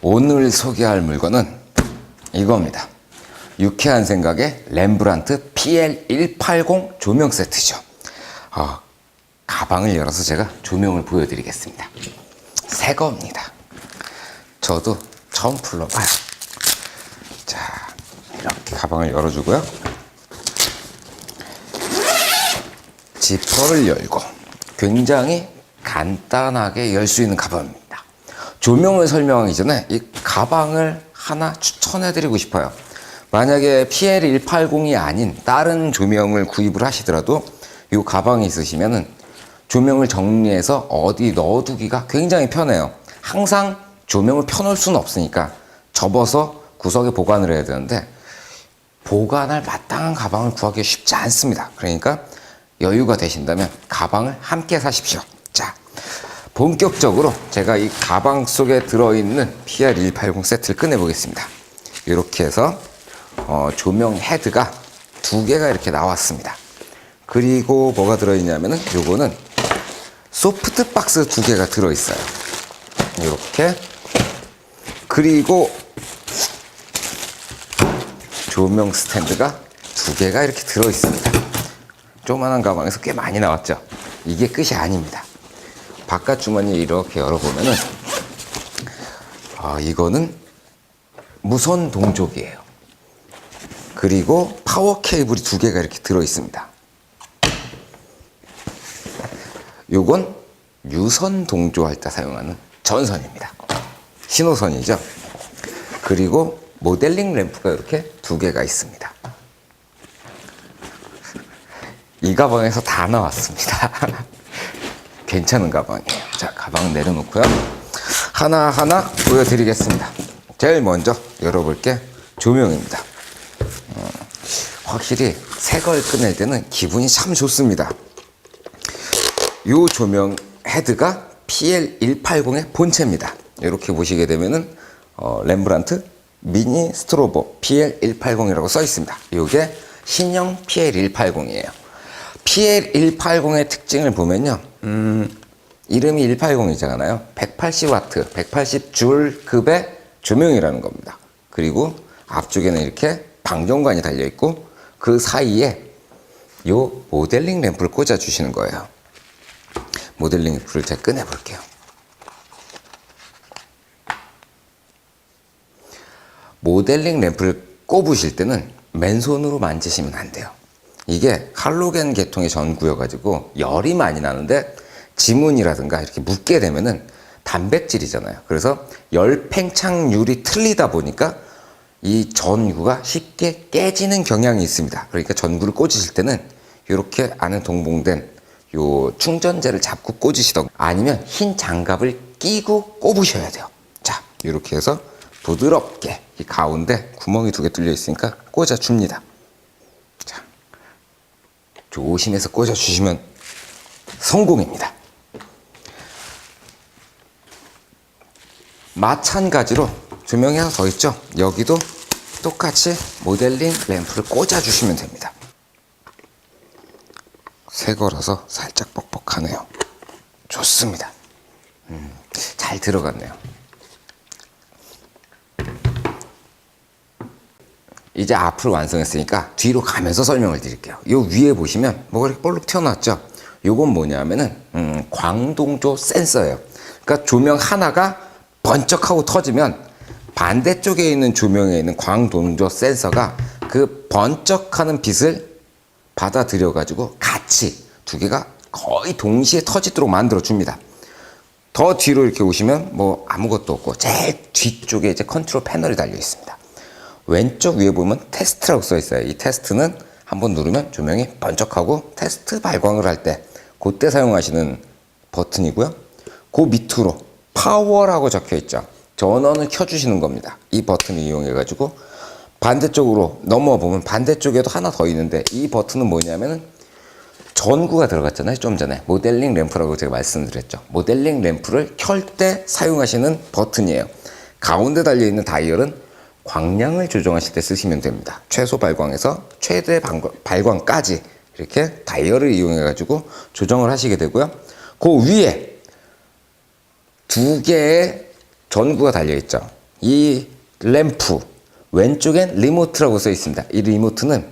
오늘 소개할 물건은 이겁니다. 유쾌한 생각의 렘브란트 PL180 조명 세트죠. 가방을 열어서 제가 조명을 보여드리겠습니다. 새 겁니다. 저도 처음 풀러봐요. 자, 이렇게 가방을 열어주고요. 지퍼를 열고 굉장히 간단하게 열 수 있는 가방입니다. 조명을 설명하기 전에 이 가방을 하나 추천해드리고 싶어요. 만약에 PL180이 아닌 다른 조명을 구입을 하시더라도 이 가방이 있으시면은 조명을 정리해서 어디 넣어두기가 굉장히 편해요. 항상 조명을 펴놓을 수는 없으니까 접어서 구석에 보관을 해야 되는데 보관할 마땅한 가방을 구하기 쉽지 않습니다. 그러니까 여유가 되신다면 가방을 함께 사십시오. 자, 본격적으로 제가 이 가방 속에 들어있는 PL180 세트를 꺼내보겠습니다. 이렇게 해서 조명 헤드가 2개가 이렇게 나왔습니다. 그리고 뭐가 들어있냐면은 요거는 소프트 박스 2개가 들어있어요. 이렇게. 그리고 조명 스탠드가 2개가 이렇게 들어있습니다. 조그만한 가방에서 꽤 많이 나왔죠. 이게 끝이 아닙니다. 바깥 주머니 이렇게 열어보면은 이거는 무선 동족이에요. 그리고 파워 케이블이 2개가 이렇게 들어있습니다. 요건 유선 동조할 때 사용하는 전선입니다. 신호선이죠. 그리고 모델링 램프가 이렇게 2개가 있습니다. 이 가방에서 다 나왔습니다. 괜찮은 가방이에요. 자, 가방 내려놓고요. 하나하나 보여드리겠습니다. 제일 먼저 열어볼 게 조명입니다. 확실히 새 걸 꺼낼 때는 기분이 참 좋습니다. 이 조명 헤드가 PL180의 본체입니다. 이렇게 보시게 되면은 렘브란트 미니 스트로보 PL180이라고 써 있습니다. 이게 신형 PL180이에요. PL180의 특징을 보면요. 이름이 180이잖아요. 180W, 180줄 급의 조명이라는 겁니다. 그리고 앞쪽에는 이렇게 방전관이 달려있고 그 사이에 요 모델링 램프를 꽂아주시는 거예요. 모델링 램프를 제가 꺼내볼게요. 모델링 램프를 꼽으실 때는 맨손으로 만지시면 안 돼요. 이게 할로겐 계통의 전구여가지고 열이 많이 나는데 지문이라든가 이렇게 묻게 되면은 단백질이잖아요. 그래서 열 팽창률이 틀리다 보니까 이 전구가 쉽게 깨지는 경향이 있습니다. 그러니까 전구를 꽂으실 때는 이렇게 안에 동봉된 요 충전재를 잡고 꽂으시던가 아니면 흰 장갑을 끼고 꼽으셔야 돼요. 자, 이렇게 해서 부드럽게 이 가운데 구멍이 2개 뚫려 있으니까 꽂아줍니다. 자, 조심해서 꽂아주시면 성공입니다. 마찬가지로 조명이 하나 더 있죠. 여기도 똑같이 모델링 램프를 꽂아주시면 됩니다. 새 거라서 살짝 뻑뻑하네요. 좋습니다. 잘 들어갔네요. 이제 앞으로 완성했으니까 뒤로 가면서 설명을 드릴게요. 요 위에 보시면 뭐가 이렇게 볼록 튀어나왔죠? 요건 뭐냐면은 광동조 센서예요. 그러니까 조명 하나가 번쩍하고 터지면 반대쪽에 있는 조명에 있는 광동조 센서가 그 번쩍하는 빛을 받아들여 가지고 같이 2개가 거의 동시에 터지도록 만들어 줍니다. 더 뒤로 이렇게 오시면 뭐 아무것도 없고 제일 뒤쪽에 이제 컨트롤 패널이 달려 있습니다. 왼쪽 위에 보면 테스트라고 써 있어요. 이 테스트는 한번 누르면 조명이 번쩍하고 테스트 발광을 할 때 그때 사용하시는 버튼이고요. 그 밑으로 파워라고 적혀 있죠. 전원을 켜주시는 겁니다. 이 버튼을 이용해 가지고 반대쪽으로 넘어와 보면 반대쪽에도 하나 더 있는데 이 버튼은 뭐냐면은 전구가 들어갔잖아요. 좀 전에 모델링 램프라고 제가 말씀드렸죠. 모델링 램프를 켤 때 사용하시는 버튼이에요. 가운데 달려있는 다이얼은 광량을 조정하실 때 쓰시면 됩니다. 최소 발광에서 최대 발광까지 이렇게 다이얼을 이용해 가지고 조정을 하시게 되고요. 그 위에 2개의 전구가 달려 있죠. 이 램프 왼쪽엔 리모트라고 써 있습니다. 이 리모트는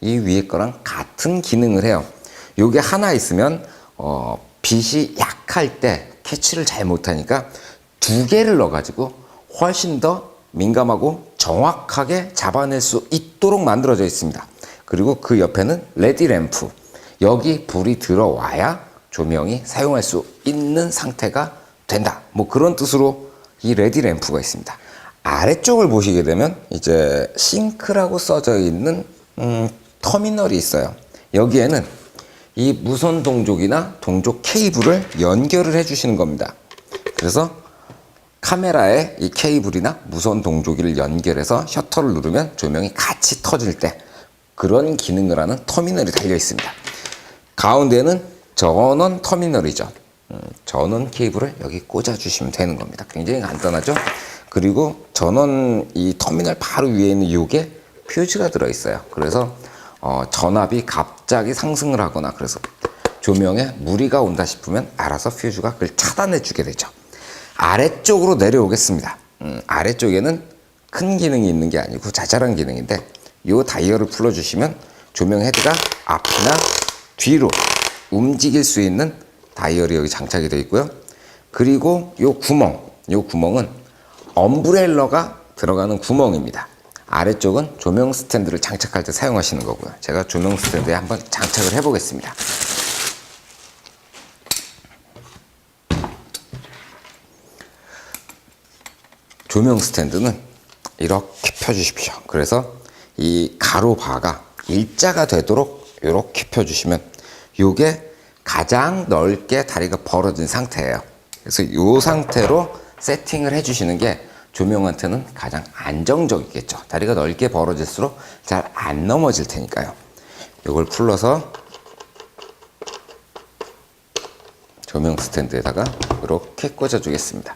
이 위에 거랑 같은 기능을 해요. 요게 하나 있으면 빛이 약할 때 캐치를 잘 못하니까 두 개를 넣어가지고 훨씬 더 민감하고 정확하게 잡아낼 수 있도록 만들어져 있습니다. 그리고 그 옆에는 레디 램프, 여기 불이 들어와야 조명이 사용할 수 있는 상태가 된다. 뭐 그런 뜻으로 이 레디 램프가 있습니다. 아래쪽을 보시게 되면 이제 싱크라고 써져 있는 터미널이 있어요. 여기에는 이 무선 동족이나 동족 케이블을 연결을 해주시는 겁니다. 그래서 카메라에 이 케이블이나 무선 동족기를 연결해서 셔터를 누르면 조명이 같이 터질 때 그런 기능을 하는 터미널이 달려 있습니다. 가운데는 전원 터미널이죠. 전원 케이블을 여기 꽂아주시면 되는 겁니다. 굉장히 간단하죠? 그리고 전원 이 터미널 바로 위에 있는 요게 퓨즈가 들어있어요. 그래서 전압이 갑자기 상승을 하거나 그래서 조명에 무리가 온다 싶으면 알아서 퓨즈가 그걸 차단해 주게 되죠. 아래쪽으로 내려오겠습니다. 아래쪽에는 큰 기능이 있는 게 아니고 자잘한 기능인데 이 다이얼을 풀어주시면 조명 헤드가 앞이나 뒤로 움직일 수 있는 다이얼이 여기 장착이 되어 있고요. 그리고 이 구멍은 엄브레일러가 들어가는 구멍입니다. 아래쪽은 조명 스탠드를 장착할 때 사용하시는 거고요. 제가 조명 스탠드에 한번 장착을 해 보겠습니다. 조명 스탠드는 이렇게 펴주십시오. 그래서 이 가로바가 일자가 되도록 이렇게 펴주시면 이게 가장 넓게 다리가 벌어진 상태예요. 그래서 이 상태로 세팅을 해주시는 게 조명한테는 가장 안정적이겠죠. 다리가 넓게 벌어질수록 잘 안 넘어질 테니까요. 이걸 풀러서 조명 스탠드에다가 이렇게 꽂아주겠습니다.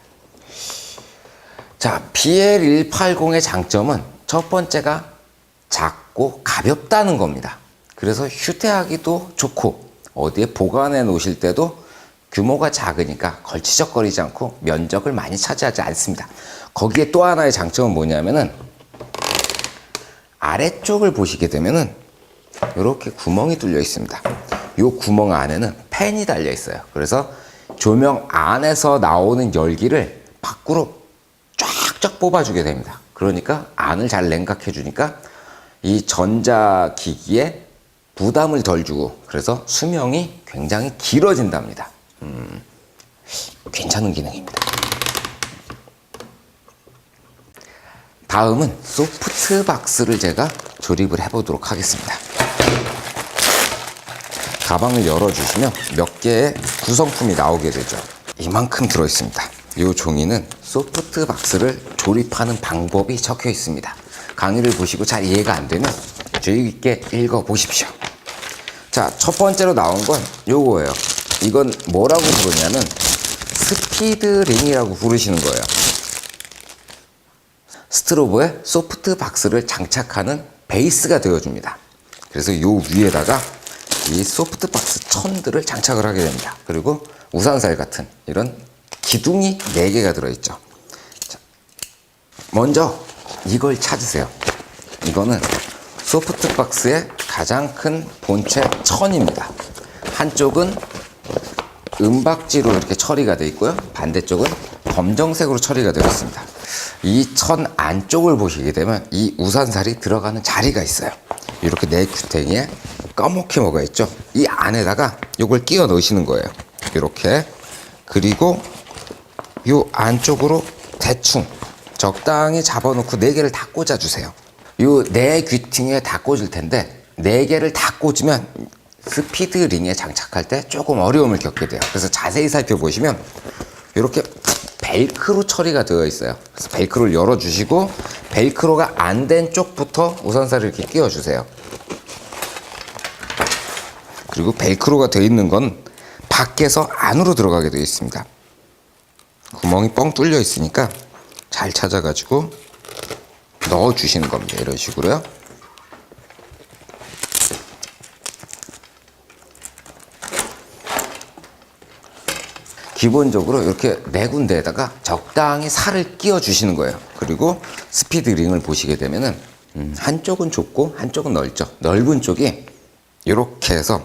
자, BL180의 장점은 첫 번째가 작고 가볍다는 겁니다. 그래서 휴대하기도 좋고 어디에 보관해 놓으실 때도 규모가 작으니까 걸치적거리지 않고 면적을 많이 차지하지 않습니다. 거기에 또 하나의 장점은 뭐냐면은 아래쪽을 보시게 되면은 이렇게 구멍이 뚫려 있습니다. 이 구멍 안에는 팬이 달려 있어요. 그래서 조명 안에서 나오는 열기를 밖으로 쫙쫙 뽑아주게 됩니다. 그러니까 안을 잘 냉각해 주니까 이 전자기기에 부담을 덜 주고 그래서 수명이 굉장히 길어진답니다. 괜찮은 기능입니다. 다음은 소프트박스를 제가 조립을 해보도록 하겠습니다. 가방을 열어주시면 몇 개의 구성품이 나오게 되죠. 이만큼 들어있습니다. 이 종이는 소프트박스를 조립하는 방법이 적혀 있습니다. 강의를 보시고 잘 이해가 안 되면 주의 깊게 읽어보십시오. 자, 첫 번째로 나온 건 요거예요. 이건 뭐라고 부르냐면 스피드링이라고 부르시는 거예요. 스트로보에 소프트박스를 장착하는 베이스가 되어줍니다. 그래서 요 위에다가 이 소프트박스 천들을 장착을 하게 됩니다. 그리고 우산살 같은 이런 기둥이 4개가 들어있죠. 자, 먼저 이걸 찾으세요. 이거는 소프트박스의 가장 큰 본체 천입니다. 한쪽은 은박지로 이렇게 처리가 되어 있고요. 반대쪽은 검정색으로 처리가 되어 있습니다. 이 천 안쪽을 보시게 되면 이 우산살이 들어가는 자리가 있어요. 이렇게 네 규탱이에 까맣게 뭐가 있죠. 이 안에다가 이걸 끼워 넣으시는 거예요. 이렇게. 그리고 이 안쪽으로 대충 적당히 잡아놓고 4개를 다 꽂아주세요. 이 4규팅에 다 꽂을 텐데 4개를 다 꽂으면 스피드링에 장착할 때 조금 어려움을 겪게 돼요. 그래서 자세히 살펴보시면 이렇게 벨크로 처리가 되어 있어요. 그래서 벨크로를 열어주시고 벨크로가 안 된 쪽부터 우산살을 이렇게 끼워주세요. 그리고 벨크로가 되어 있는 건 밖에서 안으로 들어가게 되어 있습니다. 구멍이 뻥 뚫려 있으니까 잘 찾아가지고 넣어주시는 겁니다. 이런 식으로요. 기본적으로 이렇게 네 군데에다가 적당히 살을 끼워 주시는 거예요. 그리고 스피드 링을 보시게 되면은 한쪽은 좁고 한쪽은 넓죠. 넓은 쪽이 이렇게 해서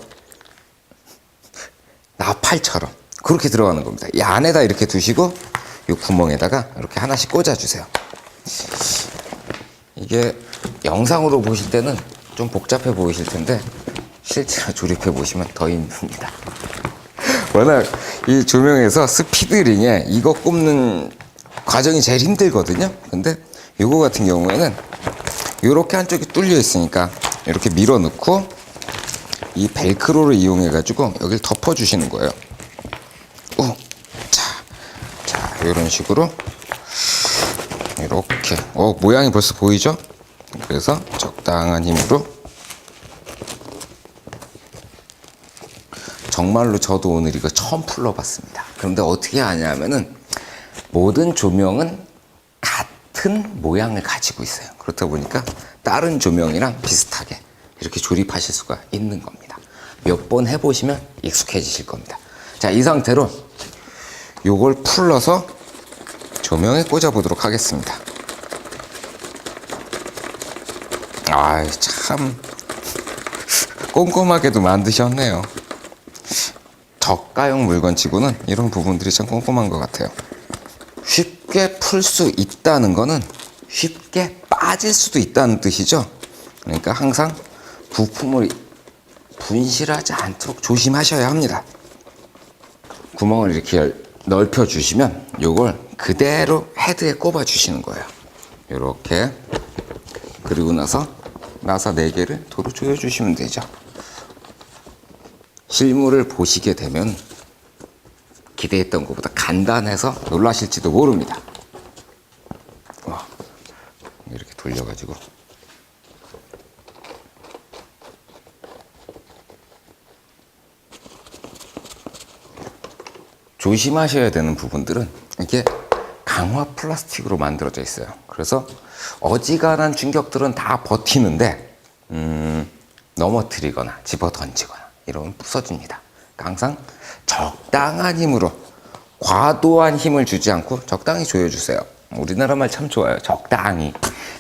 나팔처럼 그렇게 들어가는 겁니다. 이 안에다 이렇게 두시고 이 구멍에다가 이렇게 하나씩 꽂아 주세요. 이게 영상으로 보실 때는 좀 복잡해 보이실 텐데 실제로 조립해 보시면 더 힘듭니다. 워낙 이 조명에서 스피드링에 이거 꼽는 과정이 제일 힘들거든요. 근데 이거 같은 경우에는 이렇게 한쪽이 뚫려 있으니까 이렇게 밀어 넣고 이 벨크로를 이용해 가지고 여기를 덮어 주시는 거예요. 자, 이런 식으로 이렇게 모양이 벌써 보이죠? 그래서 적당한 힘으로 정말로 저도 오늘 이거 처음 풀러봤습니다. 그런데 어떻게 하냐면은 모든 조명은 같은 모양을 가지고 있어요. 그렇다 보니까 다른 조명이랑 비슷하게 이렇게 조립하실 수가 있는 겁니다. 몇 번 해보시면 익숙해지실 겁니다. 자, 이 상태로 요걸 풀러서 조명에 꽂아 보도록 하겠습니다. 참 꼼꼼하게도 만드셨네요. 저가형 물건치고는 이런 부분들이 참 꼼꼼한 것 같아요. 쉽게 풀 수 있다는 거는 쉽게 빠질 수도 있다는 뜻이죠. 그러니까 항상 부품을 분실하지 않도록 조심하셔야 합니다. 구멍을 이렇게 넓혀 주시면 이걸 그대로 헤드에 꼽아 주시는 거예요. 이렇게. 그리고 나서 나사 4개를 도로 조여 주시면 되죠. 실물을 보시게 되면 기대했던 것보다 간단해서 놀라실지도 모릅니다. 이렇게 돌려가지고 조심하셔야 되는 부분들은 이게 강화 플라스틱으로 만들어져 있어요. 그래서 어지간한 충격들은 다 버티는데 넘어뜨리거나 집어 던지거나 이러면 부서집니다. 그러니까 항상 적당한 힘으로 과도한 힘을 주지 않고 적당히 조여주세요. 우리나라 말 참 좋아요. 적당히.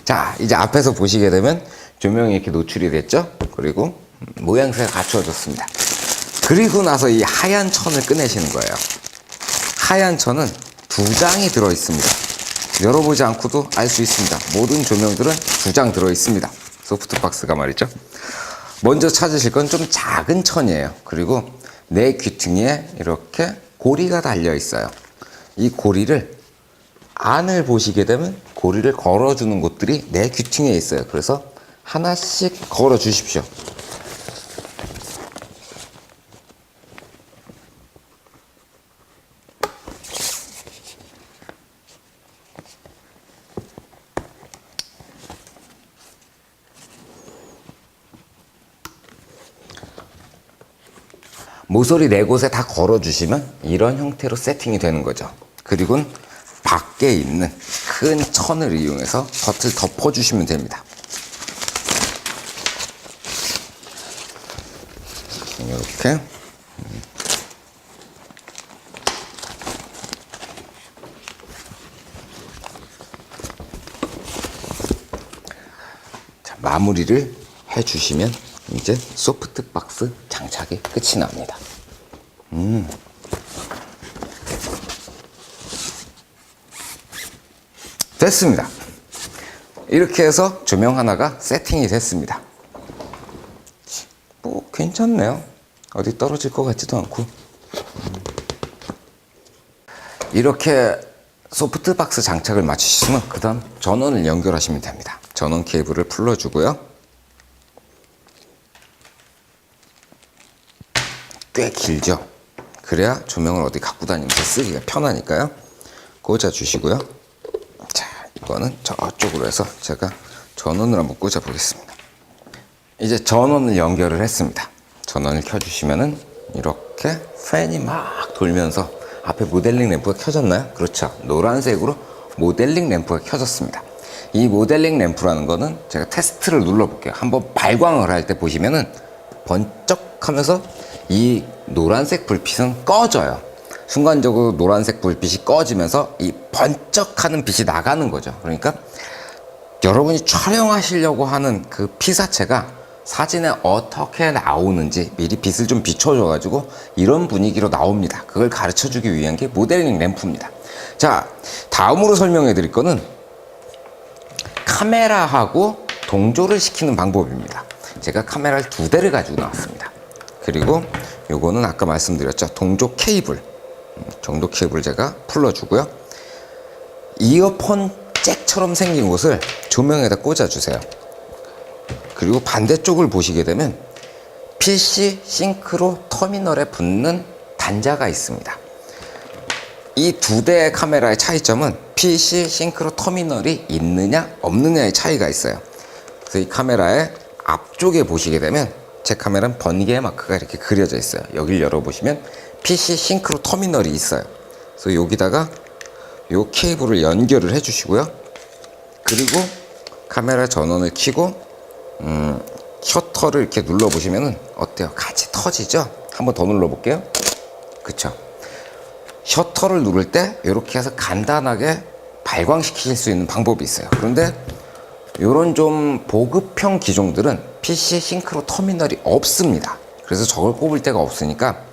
자, 이제 앞에서 보시게 되면 조명이 이렇게 노출이 됐죠? 그리고 모양새가 갖추어졌습니다. 그리고 나서 이 하얀 천을 꺼내시는 거예요. 하얀 천은 2장이 들어있습니다. 열어보지 않고도 알 수 있습니다. 모든 조명들은 2장 들어있습니다. 소프트박스가 말이죠. 먼저 찾으실 건 좀 작은 천이에요. 그리고 내 귀퉁이에 이렇게 고리가 달려 있어요. 이 고리를 안을 보시게 되면 고리를 걸어주는 곳들이 내 귀퉁이에 있어요. 그래서 하나씩 걸어 주십시오. 모서리 4곳에 다 걸어주시면 이런 형태로 세팅이 되는 거죠. 그리고 밖에 있는 큰 천을 이용해서 겉을 덮어주시면 됩니다. 이렇게 자, 마무리를 해주시면 이제 소프트박스 장착이 끝이 납니다. 됐습니다. 이렇게 해서 조명 하나가 세팅이 됐습니다. 뭐 괜찮네요. 어디 떨어질 것 같지도 않고. 이렇게 소프트박스 장착을 마치시면 그 다음 전원을 연결하시면 됩니다. 전원 케이블을 풀어주고요. 꽤 길죠. 그래야 조명을 어디 갖고 다니면서 쓰기가 편하니까요. 꽂아 주시고요. 자, 이거는 저쪽으로 해서 제가 전원을 한번 꽂아 보겠습니다. 이제 전원을 연결을 했습니다. 전원을 켜주시면은 이렇게 팬이 막 돌면서 앞에 모델링 램프가 켜졌나요? 그렇죠. 노란색으로 모델링 램프가 켜졌습니다. 이 모델링 램프라는 거는 제가 테스트를 눌러볼게요. 한번 발광을 할 때 보시면은 번쩍하면서 이 노란색 불빛은 꺼져요. 순간적으로 노란색 불빛이 꺼지면서 이 번쩍하는 빛이 나가는 거죠. 그러니까 여러분이 촬영하시려고 하는 그 피사체가 사진에 어떻게 나오는지 미리 빛을 좀 비춰줘가지고 이런 분위기로 나옵니다. 그걸 가르쳐주기 위한 게 모델링 램프입니다. 자, 다음으로 설명해 드릴 거는 카메라하고 동조를 시키는 방법입니다. 제가 카메라를 2대를 가지고 나왔습니다. 그리고 요거는 아까 말씀드렸죠. 동조 케이블. 정도 케이블 제가 풀어주고요. 이어폰 잭처럼 생긴 곳을 조명에다 꽂아주세요. 그리고 반대쪽을 보시게 되면 PC 싱크로 터미널에 붙는 단자가 있습니다. 이 2대의 카메라의 차이점은 PC 싱크로 터미널이 있느냐 없느냐의 차이가 있어요. 그래서 이 카메라의 앞쪽에 보시게 되면 제 카메라는 번개 마크가 이렇게 그려져 있어요. 여기를 열어보시면 PC 싱크로 터미널이 있어요. 그래서 여기다가 요 케이블을 연결을 해 주시고요. 그리고 카메라 전원을 켜고 셔터를 이렇게 눌러보시면은 어때요? 같이 터지죠? 한번 더 눌러볼게요. 그쵸? 셔터를 누를 때 이렇게 해서 간단하게 발광시킬 수 있는 방법이 있어요. 그런데 이런 좀 보급형 기종들은 PC 싱크로 터미널이 없습니다. 그래서 저걸 꼽을 데가 없으니까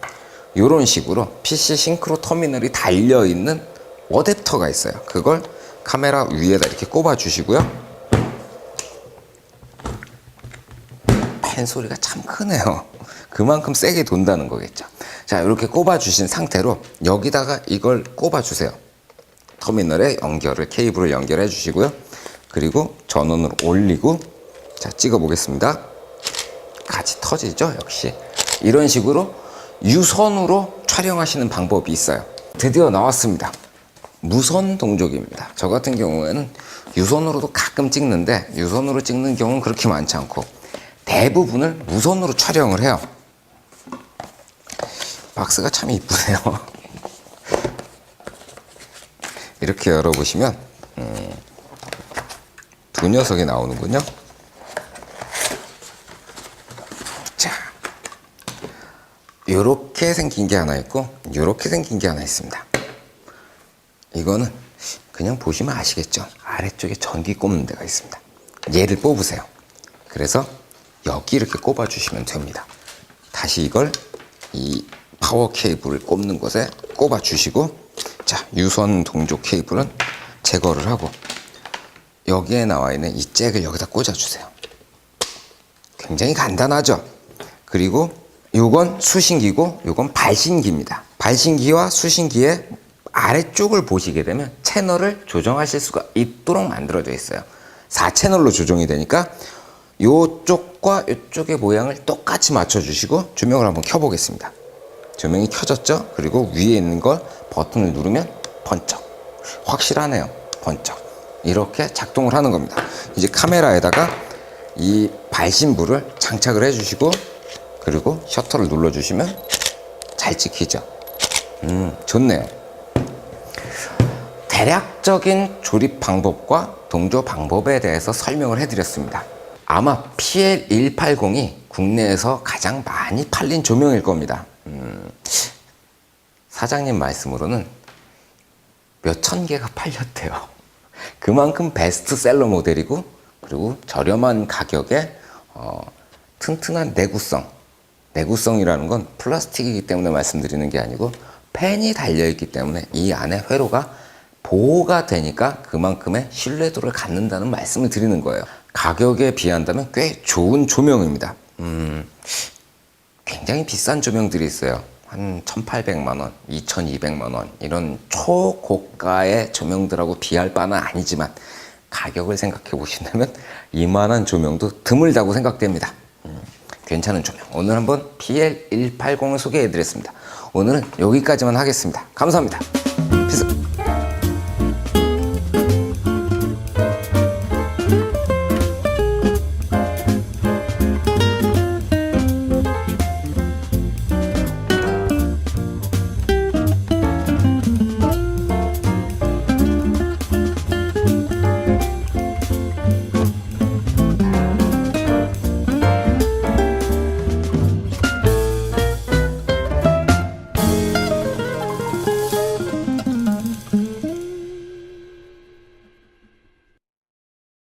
이런 식으로 PC 싱크로 터미널이 달려있는 어댑터가 있어요. 그걸 카메라 위에다 이렇게 꼽아 주시고요. 펜 소리가 참 크네요. 그만큼 세게 돈다는 거겠죠. 자, 이렇게 꼽아 주신 상태로 여기다가 이걸 꼽아 주세요. 터미널에 케이블을 연결해 주시고요. 그리고 전원을 올리고, 자, 찍어 보겠습니다. 같이 터지죠, 역시. 이런 식으로 유선으로 촬영하시는 방법이 있어요. 드디어 나왔습니다. 무선 동조기입니다. 저 같은 경우에는 유선으로도 가끔 찍는데 유선으로 찍는 경우는 그렇게 많지 않고 대부분을 무선으로 촬영을 해요. 박스가 참 이쁘네요. 이렇게 열어보시면 두 녀석이 나오는군요. 자, 요렇게 생긴 게 하나 있고 요렇게 생긴 게 하나 있습니다. 이거는 그냥 보시면 아시겠죠? 아래쪽에 전기 꼽는 데가 있습니다. 얘를 뽑으세요. 그래서 여기 이렇게 꼽아 주시면 됩니다. 다시 이걸 이 파워 케이블을 꼽는 곳에 꼽아 주시고, 자, 유선 동조 케이블은 제거를 하고 여기에 나와 있는 이 잭을 여기다 꽂아 주세요. 굉장히 간단하죠? 그리고 요건 수신기고 요건 발신기입니다. 발신기와 수신기의 아래쪽을 보시게 되면 채널을 조정하실 수가 있도록 만들어져 있어요. 4채널로 조정이 되니까 요쪽과 요쪽의 모양을 똑같이 맞춰주시고 조명을 한번 켜보겠습니다. 조명이 켜졌죠? 그리고 위에 있는 걸 버튼을 누르면 번쩍. 확실하네요. 번쩍. 이렇게 작동을 하는 겁니다. 이제 카메라에다가 이 발신부를 장착을 해주시고 그리고 셔터를 눌러주시면 잘 찍히죠? 좋네요. 대략적인 조립 방법과 동조 방법에 대해서 설명을 해드렸습니다. 아마 PL180이 국내에서 가장 많이 팔린 조명일 겁니다. 사장님 말씀으로는 몇천 개가 팔렸대요. 그만큼 베스트셀러 모델이고 그리고 저렴한 가격에 튼튼한 내구성이라는 건 플라스틱이기 때문에 말씀드리는 게 아니고 펜이 달려있기 때문에 이 안에 회로가 보호가 되니까 그만큼의 신뢰도를 갖는다는 말씀을 드리는 거예요. 가격에 비한다면 꽤 좋은 조명입니다. 굉장히 비싼 조명들이 있어요. 한 1,800만 원, 2,200만 원 이런 초고가의 조명들하고 비할 바는 아니지만 가격을 생각해 보신다면 이만한 조명도 드물다고 생각됩니다. 괜찮은 조명. 오늘 한번 PL180을 소개해 드렸습니다. 오늘은 여기까지만 하겠습니다. 감사합니다. 필수.